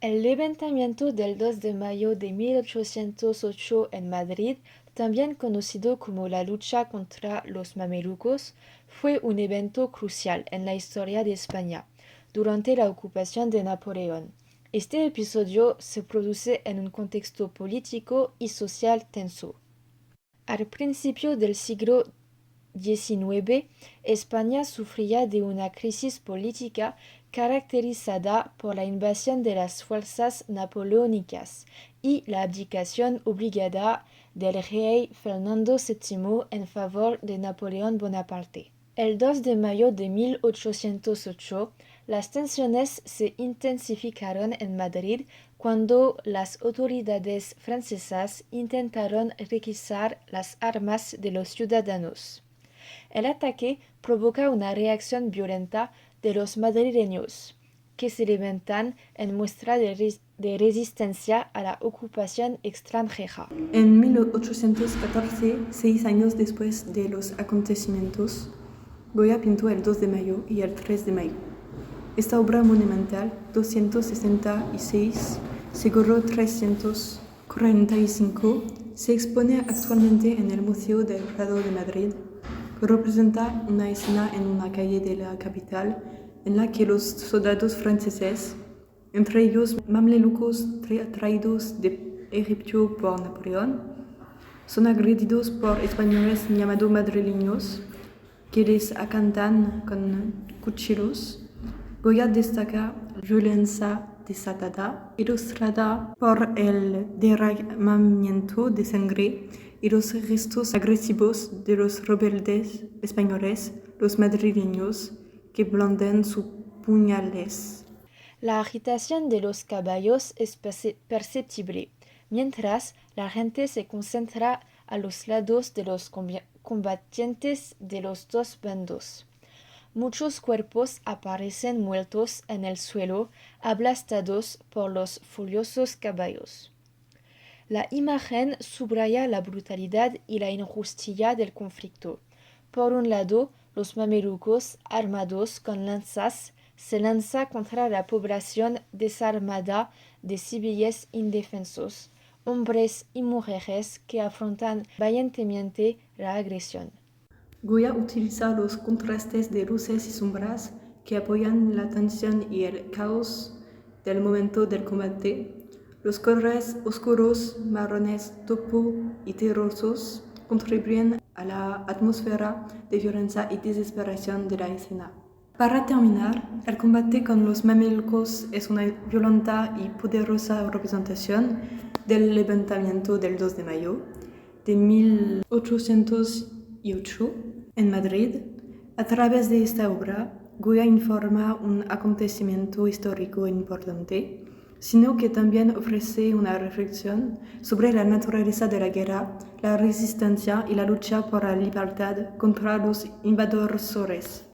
El levantamiento del 2 de mayo de 1808 en Madrid, también conocido como la lucha contra los mamelucos, fue un evento crucial en la historia de España durante la ocupación de Napoleón. Este episodio se produce en un contexto político y social tenso. Al principio del siglo XIX, España sufría de una crisis política caracterizada por la invasión de las fuerzas napoleónicas y la abdicación obligada del rey Fernando VII en favor de Napoleón Bonaparte. El 2 de mayo de 1808, las tensiones se intensificaron en Madrid cuando las autoridades francesas intentaron requisar las armas de los ciudadanos. El ataque provoca una reacción violenta de los madrileños, que se levantan en muestra de resistencia a la ocupación extranjera. En 1814, 6 años después de los acontecimientos, Goya pintó el 2 de mayo y el 3 de mayo. Esta obra monumental, 266, seguro 345, se expone actualmente en el Museo del Prado de Madrid, que representa una escena en una calle de la capital en la que los soldados franceses, entre ellos mamelucos traídos de Egipto por Napoleón, son agredidos por españoles llamados madrileños, que les acantan con cuchillos. Goya destaca la violencia desatada, ilustrada por el derramamiento de sangre y los gestos agresivos de los rebeldes españoles, los madrileños, que blanden sus puñales. La agitación de los caballos es perceptible, mientras la gente se concentra a los lados de los combatientes de los dos bandos. Muchos cuerpos aparecen muertos en el suelo, aplastados por los furiosos caballos. La imagen subraya la brutalidad y la injusticia del conflicto. Por un lado, los mamelucos, armados con lanzas, se lanzan contra la población desarmada de civiles indefensos, hombres y mujeres que afrontan valientemente la agresión. Goya utiliza los contrastes de luces y sombras que apoyan la tensión y el caos del momento del combate. Los colores oscuros, marrones, topo y terrosos contribuyen a la atmósfera de violencia y desesperación de la escena. Para terminar, el combate con los mamelucos es una violenta y poderosa representación del levantamiento del 2 de mayo de 1808 en Madrid. A través de esta obra, Goya informa un acontecimiento histórico importante, sino que también ofrece una reflexión sobre la naturaleza de la guerra, la resistencia y la lucha por la libertad contra los invasores.